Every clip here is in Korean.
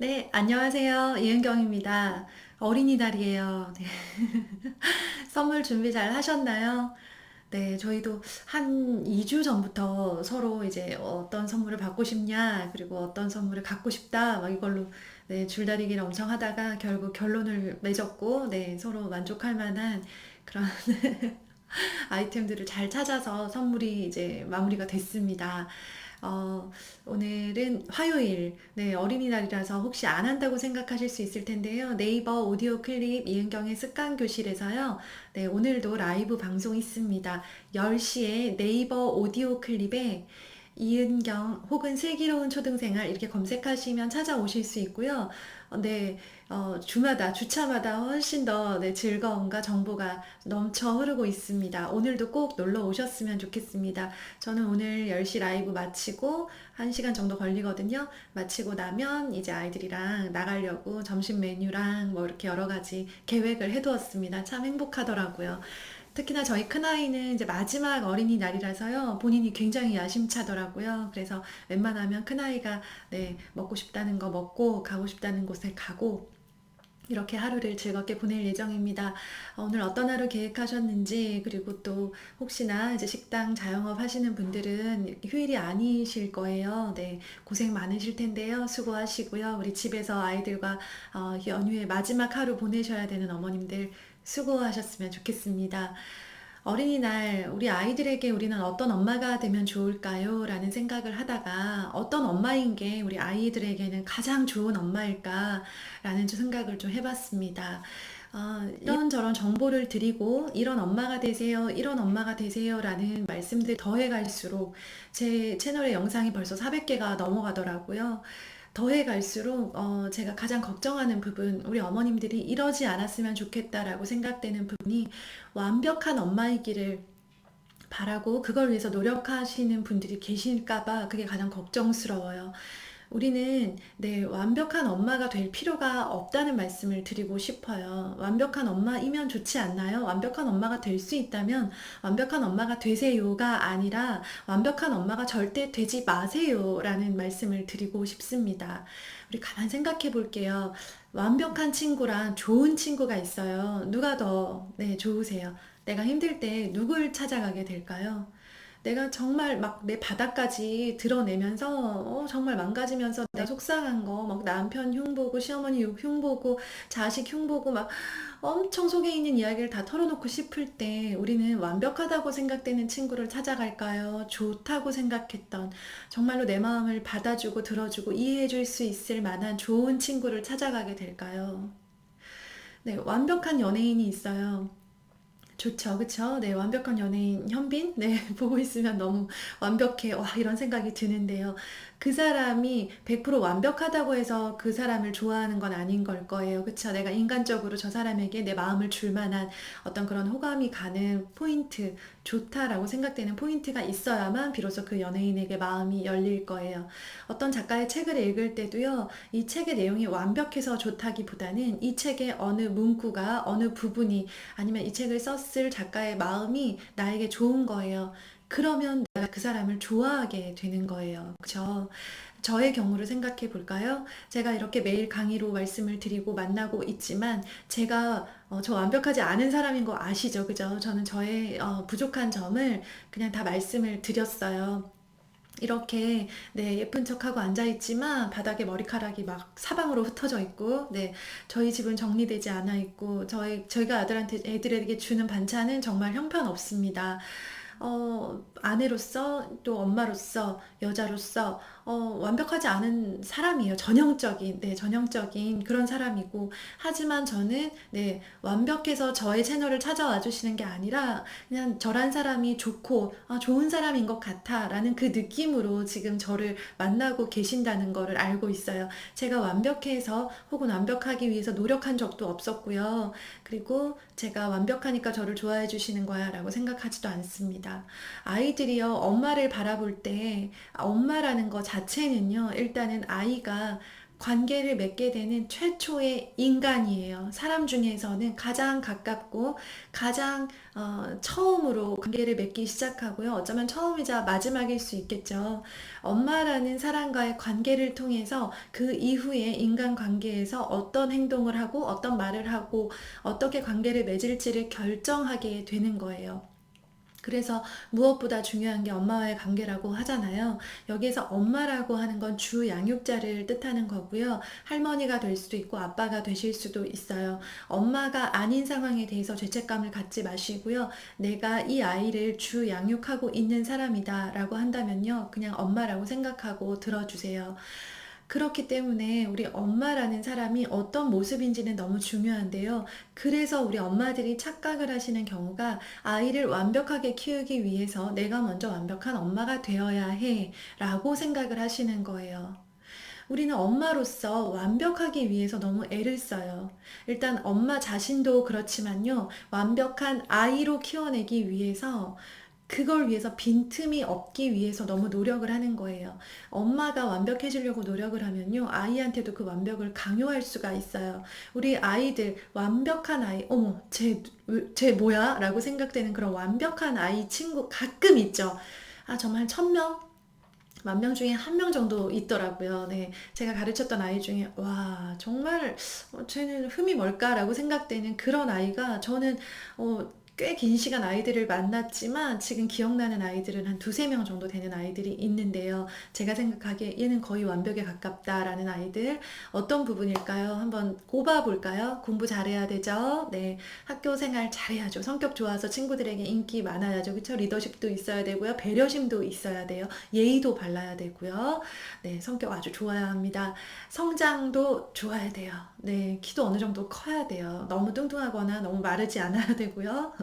네, 안녕하세요. 이은경입니다. 어린이날이에요. 네. 선물 준비 잘 하셨나요? 네, 저희도 한 2주 전부터 서로 이제 어떤 선물을 받고 싶냐, 그리고 어떤 선물을 갖고 싶다, 막 이걸로 네, 줄다리기를 엄청 하다가 결국 결론을 맺었고, 네, 서로 만족할 만한 그런 아이템들을 잘 찾아서 선물이 이제 마무리가 됐습니다. 어, 오늘은 화요일, 네, 어린이날이라서 혹시 안 한다고 생각하실 수 있을 텐데요. 네이버 오디오 클립 이은경의 습관 교실에서요. 네, 오늘도 라이브 방송 있습니다. 10시에 네이버 오디오 클립에 이은경 혹은 슬기로운 초등생활 이렇게 검색하시면 찾아오실 수 있고요. 네, 주마다, 주차마다 훨씬 더 네, 즐거움과 정보가 넘쳐 흐르고 있습니다. 오늘도 꼭 놀러 오셨으면 좋겠습니다. 저는 오늘 10시 라이브 마치고 1시간 정도 걸리거든요. 마치고 나면 이제 아이들이랑 나가려고 점심 메뉴랑 뭐 이렇게 여러 가지 계획을 해두었습니다. 참 행복하더라고요. 특히나 저희 큰아이는 이제 마지막 어린이날이라서요. 본인이 굉장히 야심차더라고요. 그래서 웬만하면 큰아이가 네, 먹고 싶다는 거 먹고 가고 싶다는 곳에 가고 이렇게 하루를 즐겁게 보낼 예정입니다. 오늘 어떤 하루 계획하셨는지, 그리고 또 혹시나 이제 식당 자영업 하시는 분들은 휴일이 아니실 거예요. 네, 고생 많으실 텐데요. 수고하시고요. 우리 집에서 아이들과 연휴의 마지막 하루 보내셔야 되는 어머님들 수고하셨으면 좋겠습니다. 어린이날 우리 아이들에게 우리는 어떤 엄마가 되면 좋을까요? 라는 생각을 하다가 어떤 엄마인 게 우리 아이들에게는 가장 좋은 엄마일까? 라는 생각을 좀 해봤습니다. 이런저런 정보를 드리고 이런 엄마가 되세요, 이런 엄마가 되세요 라는 말씀들 더해갈수록 제 채널의 영상이 벌써 400개가 넘어가더라고요. 더해 갈수록 제가 가장 걱정하는 부분, 우리 어머님들이 이러지 않았으면 좋겠다라고 생각되는 부분이 완벽한 엄마이기를 바라고 그걸 위해서 노력하시는 분들이 계실까봐 그게 가장 걱정스러워요. 우리는 네, 완벽한 엄마가 될 필요가 없다는 말씀을 드리고 싶어요. 완벽한 엄마이면 좋지 않나요? 완벽한 엄마가 될 수 있다면 완벽한 엄마가 되세요가 아니라 완벽한 엄마가 절대 되지 마세요라는 말씀을 드리고 싶습니다. 우리 가만 생각해 볼게요. 완벽한 친구랑 좋은 친구가 있어요. 누가 더 네, 좋으세요? 내가 힘들 때 누굴 찾아가게 될까요? 내가 정말 막 내 바닥까지 드러내면서 정말 망가지면서 내가 속상한 거 막 남편 흉보고 시어머니 흉보고 자식 흉보고 막 엄청 속에 있는 이야기를 다 털어놓고 싶을 때 우리는 완벽하다고 생각되는 친구를 찾아갈까요? 좋다고 생각했던 정말로 내 마음을 받아주고 들어주고 이해해줄 수 있을 만한 좋은 친구를 찾아가게 될까요? 네, 완벽한 연예인이 있어요. 좋죠, 그쵸? 네, 완벽한 연예인 현빈? 네, 보고 있으면 너무 완벽해. 와, 이런 생각이 드는데요. 그 사람이 100% 완벽하다고 해서 그 사람을 좋아하는 건 아닌 걸 거예요. 그쵸? 내가 인간적으로 저 사람에게 내 마음을 줄 만한 어떤 그런 호감이 가는 포인트, 좋다라고 생각되는 포인트가 있어야만 비로소 그 연예인에게 마음이 열릴 거예요. 어떤 작가의 책을 읽을 때도요, 이 책의 내용이 완벽해서 좋다기보다는 이 책의 어느 문구가, 어느 부분이 아니면 이 책을 썼을 작가의 마음이 나에게 좋은 거예요. 그러면 내가 그 사람을 좋아하게 되는 거예요. 그쵸? 저의 경우를 생각해 볼까요? 제가 이렇게 매일 강의로 말씀을 드리고 만나고 있지만 제가 저 완벽하지 않은 사람인 거 아시죠? 그죠? 저는 저의 부족한 점을 그냥 다 말씀을 드렸어요. 이렇게 네, 예쁜 척하고 앉아 있지만 바닥에 머리카락이 막 사방으로 흩어져 있고 네, 저희 집은 정리되지 않아 있고 저희가 아들한테 애들에게 주는 반찬은 정말 형편없습니다. 아내로서 또 엄마로서 여자로서 완벽하지 않은 사람이에요. 전형적인, 네, 전형적인 그런 사람이고 하지만 저는 네, 완벽해서 저의 채널을 찾아와 주시는 게 아니라 그냥 저란 사람이 좋고 좋은 사람인 것 같아 라는 그 느낌으로 지금 저를 만나고 계신다는 거를 알고 있어요. 제가 완벽해서 혹은 완벽하기 위해서 노력한 적도 없었고요. 그리고 제가 완벽하니까 저를 좋아해 주시는 거야 라고 생각하지도 않습니다. 아이들이요, 엄마를 바라볼 때 엄마라는 거 자체는요, 일단은 아이가 관계를 맺게 되는 최초의 인간이에요. 사람 중에서는 가장 가깝고 가장 처음으로 관계를 맺기 시작하고요. 어쩌면 처음이자 마지막일 수 있겠죠. 엄마라는 사람과의 관계를 통해서 그 이후에 인간 관계에서 어떤 행동을 하고 어떤 말을 하고 어떻게 관계를 맺을지를 결정하게 되는 거예요. 그래서 무엇보다 중요한 게 엄마와의 관계라고 하잖아요. 여기에서 엄마라고 하는 건 주 양육자를 뜻하는 거고요. 할머니가 될 수도 있고 아빠가 되실 수도 있어요. 엄마가 아닌 상황에 대해서 죄책감을 갖지 마시고요. 내가 이 아이를 주 양육하고 있는 사람이다 라고 한다면요. 그냥 엄마라고 생각하고 들어주세요. 그렇기 때문에 우리 엄마라는 사람이 어떤 모습인지는 너무 중요한데요. 그래서 우리 엄마들이 착각을 하시는 경우가 아이를 완벽하게 키우기 위해서 내가 먼저 완벽한 엄마가 되어야 해 라고 생각을 하시는 거예요. 우리는 엄마로서 완벽하기 위해서 너무 애를 써요. 일단 엄마 자신도 그렇지만요. 완벽한 아이로 키워내기 위해서 그걸 위해서 빈틈이 없기 위해서 너무 노력을 하는 거예요. 엄마가 완벽해지려고 노력을 하면요. 아이한테도 그 완벽을 강요할 수가 있어요. 우리 아이들, 완벽한 아이, 어머, 쟤 뭐야? 라고 생각되는 그런 완벽한 아이 친구 가끔 있죠. 아, 정말 1000명? 10,000명 중에 1명 정도 있더라고요. 네. 제가 가르쳤던 아이 중에, 와, 정말, 쟤는 흠이 뭘까라고 생각되는 그런 아이가 저는, 꽤 긴 시간 아이들을 만났지만 지금 기억나는 아이들은 한 두세 명 정도 되는 아이들이 있는데요. 제가 생각하기에 얘는 거의 완벽에 가깝다라는 아이들 어떤 부분일까요? 한번 꼽아볼까요? 공부 잘해야 되죠? 네. 학교 생활 잘해야죠. 성격 좋아서 친구들에게 인기 많아야죠. 그쵸? 리더십도 있어야 되고요. 배려심도 있어야 돼요. 예의도 발라야 되고요. 네. 성격 아주 좋아야 합니다. 성장도 좋아야 돼요. 네. 키도 어느 정도 커야 돼요. 너무 뚱뚱하거나 너무 마르지 않아야 되고요.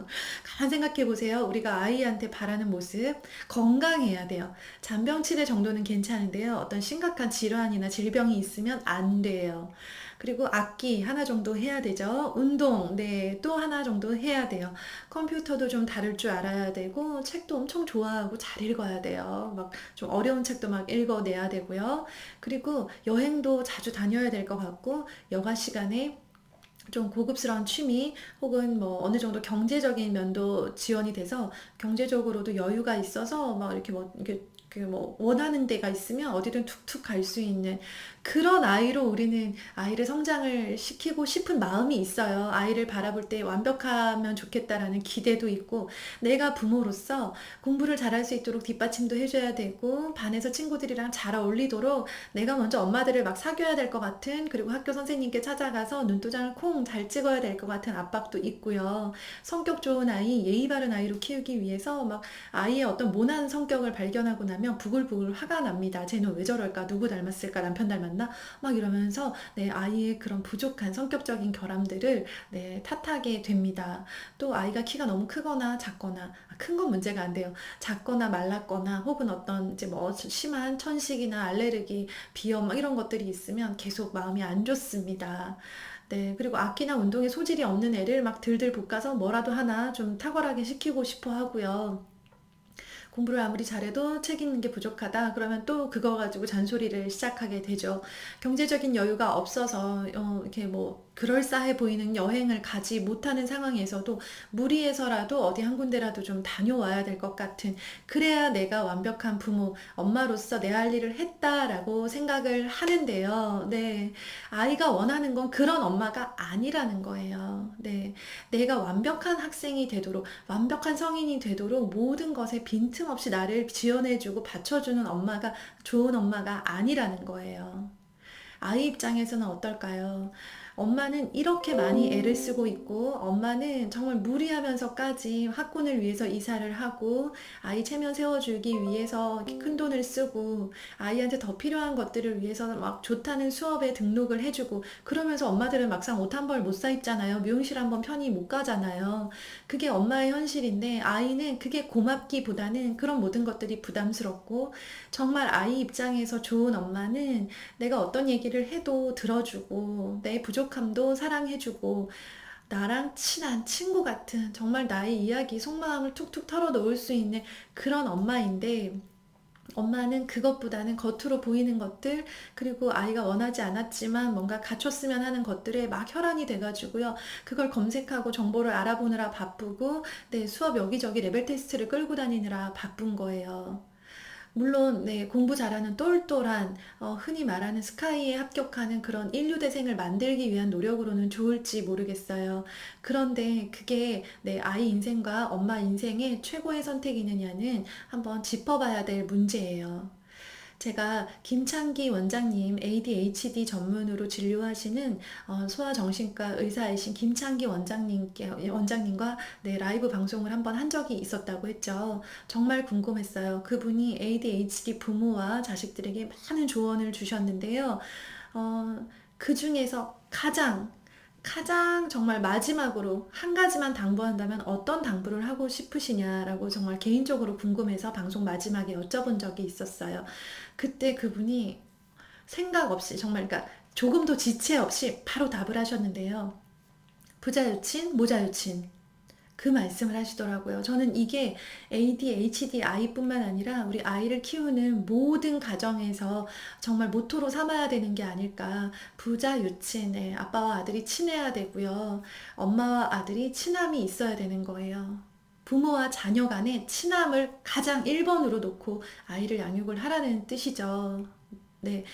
가만 생각해 보세요. 우리가 아이한테 바라는 모습, 건강해야 돼요. 잔병치레 정도는 괜찮은데요. 어떤 심각한 질환이나 질병이 있으면 안 돼요. 그리고 악기 하나 정도 해야 되죠. 운동, 네, 또 하나 정도 해야 돼요. 컴퓨터도 좀 다룰 줄 알아야 되고, 책도 엄청 좋아하고 잘 읽어야 돼요. 막 좀 어려운 책도 막 읽어내야 되고요. 그리고 여행도 자주 다녀야 될 것 같고, 여가 시간에 좀 고급스러운 취미 혹은 뭐 어느 정도 경제적인 면도 지원이 돼서 경제적으로도 여유가 있어서 막 이렇게 뭐 이렇게 그 뭐 원하는 데가 있으면 어디든 툭툭 갈 수 있는 그런 아이로 우리는 아이를 성장을 시키고 싶은 마음이 있어요. 아이를 바라볼 때 완벽하면 좋겠다라는 기대도 있고 내가 부모로서 공부를 잘할 수 있도록 뒷받침도 해줘야 되고 반에서 친구들이랑 잘 어울리도록 내가 먼저 엄마들을 막 사귀어야 될 것 같은 그리고 학교 선생님께 찾아가서 눈도장을 콩 잘 찍어야 될 것 같은 압박도 있고요. 성격 좋은 아이, 예의 바른 아이로 키우기 위해서 막 아이의 어떤 모난 성격을 발견하고 나면 부글부글 화가 납니다. 쟤는 왜 저럴까? 누구 닮았을까? 남편 닮았나? 막 이러면서 네, 아이의 그런 부족한 성격적인 결함들을 네, 탓하게 됩니다. 또 아이가 키가 너무 크거나 작거나 큰 건 문제가 안 돼요. 작거나 말랐거나 혹은 어떤 이제 뭐 심한 천식이나 알레르기, 비염 막 이런 것들이 있으면 계속 마음이 안 좋습니다. 네, 그리고 악기나 운동에 소질이 없는 애를 막 들들 볶아서 뭐라도 하나 좀 탁월하게 시키고 싶어 하고요. 공부를 아무리 잘해도 책 읽는 게 부족하다. 그러면 또 그거 가지고 잔소리를 시작하게 되죠. 경제적인 여유가 없어서 이렇게 뭐 그럴싸해 보이는 여행을 가지 못하는 상황에서도 무리해서라도 어디 한 군데라도 좀 다녀와야 될 것 같은 그래야 내가 완벽한 부모, 엄마로서 내 할 일을 했다라고 생각을 하는데요. 네. 아이가 원하는 건 그런 엄마가 아니라는 거예요. 네. 내가 완벽한 학생이 되도록 완벽한 성인이 되도록 모든 것에 빈틈없이 나를 지원해주고 받쳐주는 엄마가 좋은 엄마가 아니라는 거예요. 아이 입장에서는 어떨까요? 엄마는 이렇게 많이 애를 쓰고 있고, 엄마는 정말 무리하면서까지 학군을 위해서 이사를 하고, 아이 체면 세워주기 위해서 큰 돈을 쓰고, 아이한테 더 필요한 것들을 위해서 막 좋다는 수업에 등록을 해주고, 그러면서 엄마들은 막상 옷 한 벌 못 사 입잖아요. 미용실 한 번 편히 못 가잖아요. 그게 엄마의 현실인데, 아이는 그게 고맙기보다는 그런 모든 것들이 부담스럽고, 정말 아이 입장에서 좋은 엄마는 내가 어떤 얘기를 해도 들어주고 내 부족함도 사랑해주고 나랑 친한 친구 같은 정말 나의 이야기 속마음을 툭툭 털어놓을 수 있는 그런 엄마인데 엄마는 그것보다는 겉으로 보이는 것들, 그리고 아이가 원하지 않았지만 뭔가 갖췄으면 하는 것들에 막 혈안이 돼가지고요. 그걸 검색하고 정보를 알아보느라 바쁘고, 네, 수업 여기저기 레벨 테스트를 끌고 다니느라 바쁜 거예요. 물론 네, 공부 잘하는 똘똘한 흔히 말하는 스카이에 합격하는 그런 인류대생을 만들기 위한 노력으로는 좋을지 모르겠어요. 그런데 그게 내 아이 인생과 엄마 인생의 최고의 선택이느냐는 한번 짚어봐야 될 문제예요. 제가 김창기 원장님 ADHD 전문으로 진료하시는 소아정신과 의사이신 김창기 원장님과 네, 라이브 방송을 한번 한 적이 있었다고 했죠. 정말 궁금했어요. 그분이 ADHD 부모와 자식들에게 많은 조언을 주셨는데요. 그 중에서 가장 정말 마지막으로 한 가지만 당부한다면 어떤 당부를 하고 싶으시냐라고 정말 개인적으로 궁금해서 방송 마지막에 여쭤본 적이 있었어요. 그때 그분이 생각 없이 정말 그러니까 조금도 지체 없이 바로 답을 하셨는데요. 부자유친, 모자유친. 그 말씀을 하시더라고요. 저는 이게 ADHD 아이뿐만 아니라 우리 아이를 키우는 모든 가정에서 정말 모토로 삼아야 되는 게 아닐까. 부자 유친에 아빠와 아들이 친해야 되고요. 엄마와 아들이 친함이 있어야 되는 거예요. 부모와 자녀 간의 친함을 가장 1번으로 놓고 아이를 양육을 하라는 뜻이죠. 네.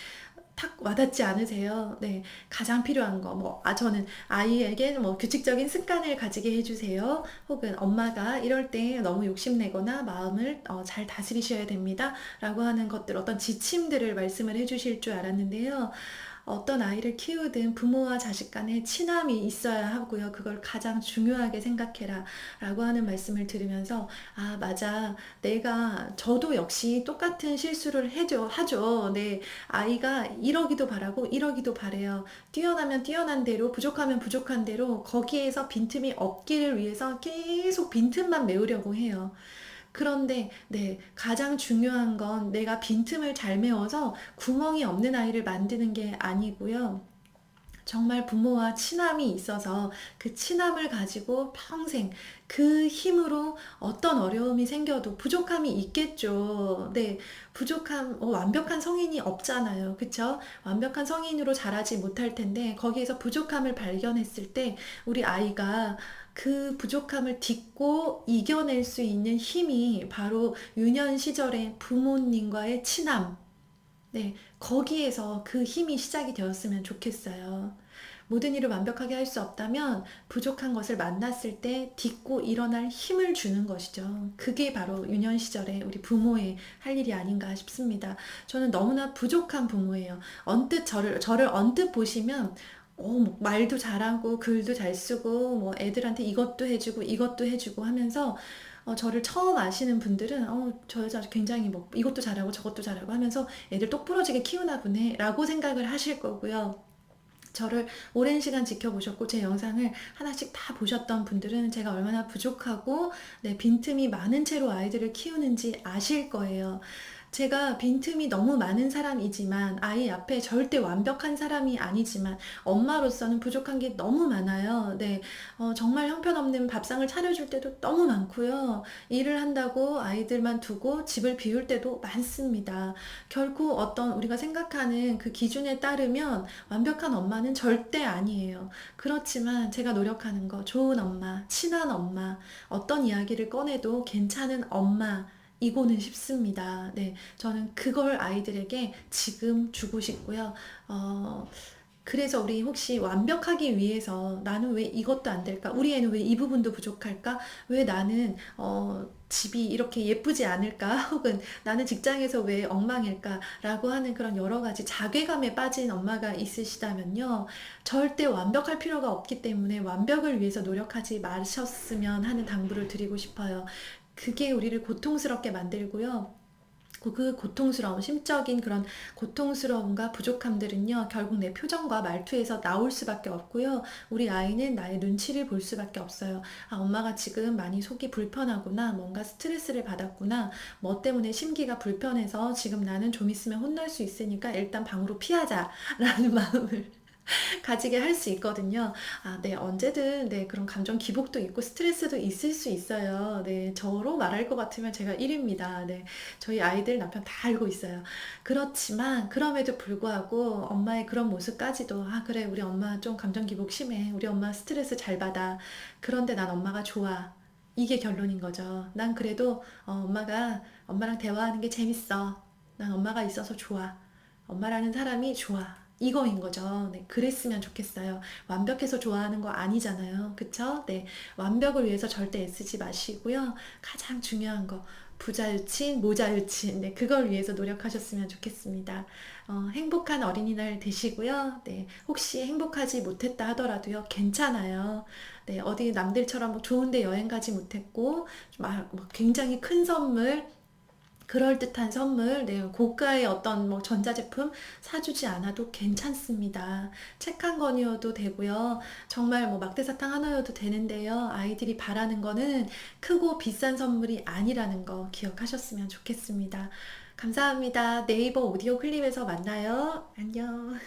탁 와닿지 않으세요? 네, 가장 필요한 거, 저는 아이에게 뭐 규칙적인 습관을 가지게 해주세요. 혹은 엄마가 이럴 때 너무 욕심내거나 마음을 잘 다스리셔야 됩니다. 라고 하는 것들, 어떤 지침들을 말씀을 해주실 줄 알았는데요. 어떤 아이를 키우든 부모와 자식 간에 친함이 있어야 하고요. 그걸 가장 중요하게 생각해라. 라고 하는 말씀을 들으면서, 아, 맞아. 저도 역시 똑같은 실수를 하죠. 네. 아이가 이러기도 바라고 이러기도 바래요. 뛰어나면 뛰어난 대로, 부족하면 부족한 대로, 거기에서 빈틈이 없기를 위해서 계속 빈틈만 메우려고 해요. 그런데 네, 가장 중요한 건 내가 빈틈을 잘 메워서 구멍이 없는 아이를 만드는 게 아니고요. 정말 부모와 친함이 있어서 그 친함을 가지고 평생 그 힘으로 어떤 어려움이 생겨도 부족함이 있겠죠. 네, 완벽한 성인이 없잖아요. 그쵸? 완벽한 성인으로 자라지 못할 텐데 거기에서 부족함을 발견했을 때 우리 아이가 그 부족함을 딛고 이겨낼 수 있는 힘이 바로 유년 시절의 부모님과의 친함, 네, 거기에서 그 힘이 시작이 되었으면 좋겠어요. 모든 일을 완벽하게 할 수 없다면 부족한 것을 만났을 때 딛고 일어날 힘을 주는 것이죠. 그게 바로 유년 시절에 우리 부모의 할 일이 아닌가 싶습니다. 저는 너무나 부족한 부모예요. 저를 언뜻 보시면 뭐 말도 잘하고 글도 잘 쓰고 뭐 애들한테 이것도 해주고 이것도 해주고 하면서 저를 처음 아시는 분들은 저 여자 굉장히 뭐 이것도 잘하고 저것도 잘하고 하면서 애들 똑부러지게 키우나 보네 라고 생각을 하실 거고요. 저를 오랜 시간 지켜보셨고 제 영상을 하나씩 다 보셨던 분들은 제가 얼마나 부족하고 네, 빈틈이 많은 채로 아이들을 키우는지 아실 거예요. 제가 빈틈이 너무 많은 사람이지만 아이 앞에 절대 완벽한 사람이 아니지만 엄마로서는 부족한 게 너무 많아요. 네, 정말 형편없는 밥상을 차려줄 때도 너무 많고요. 일을 한다고 아이들만 두고 집을 비울 때도 많습니다. 결코 어떤 우리가 생각하는 그 기준에 따르면 완벽한 엄마는 절대 아니에요. 그렇지만 제가 노력하는 거 좋은 엄마, 친한 엄마, 어떤 이야기를 꺼내도 괜찮은 엄마 이고는 싶습니다. 네, 저는 그걸 아이들에게 지금 주고 싶고요. 그래서 우리 혹시 완벽하기 위해서 나는 왜 이것도 안 될까? 우리 애는 왜 이 부분도 부족할까? 왜 나는 집이 이렇게 예쁘지 않을까? 혹은 나는 직장에서 왜 엉망일까? 라고 하는 그런 여러 가지 자괴감에 빠진 엄마가 있으시다면요. 절대 완벽할 필요가 없기 때문에 완벽을 위해서 노력하지 마셨으면 하는 당부를 드리고 싶어요. 그게 우리를 고통스럽게 만들고요. 그 고통스러움, 심적인 그런 고통스러움과 부족함들은요, 결국 내 표정과 말투에서 나올 수밖에 없고요. 우리 아이는 나의 눈치를 볼 수밖에 없어요. 아, 엄마가 지금 많이 속이 불편하구나, 뭔가 스트레스를 받았구나, 뭐 때문에 심기가 불편해서 지금 나는 좀 있으면 혼날 수 있으니까 일단 방으로 피하자, 라는 마음을 가지게 할 수 있거든요. 아, 네, 언제든 네, 그런 감정 기복도 있고 스트레스도 있을 수 있어요. 네, 저로 말할 것 같으면 제가 1위입니다. 네, 저희 아이들 남편 다 알고 있어요. 그렇지만 그럼에도 불구하고 엄마의 그런 모습까지도 아, 그래, 우리 엄마 좀 감정 기복 심해. 우리 엄마 스트레스 잘 받아. 그런데 난 엄마가 좋아. 이게 결론인 거죠. 난 그래도 엄마가 엄마랑 대화하는 게 재밌어. 난 엄마가 있어서 좋아. 엄마라는 사람이 좋아. 이거인 거죠. 네, 그랬으면 좋겠어요. 완벽해서 좋아하는 거 아니잖아요. 그쵸? 네, 완벽을 위해서 절대 애쓰지 마시고요. 가장 중요한 거, 부자유친, 모자유친, 네, 그걸 위해서 노력하셨으면 좋겠습니다. 행복한 어린이날 되시고요. 네, 혹시 행복하지 못했다 하더라도요, 괜찮아요. 네, 어디 남들처럼 뭐 좋은데 여행 가지 못했고, 막 굉장히 큰 선물, 그럴듯한 선물, 네, 고가의 어떤 뭐 전자제품 사주지 않아도 괜찮습니다. 책 한 권이어도 되고요. 정말 뭐 막대사탕 하나여도 되는데요. 아이들이 바라는 거는 크고 비싼 선물이 아니라는 거 기억하셨으면 좋겠습니다. 감사합니다. 네이버 오디오 클립에서 만나요. 안녕.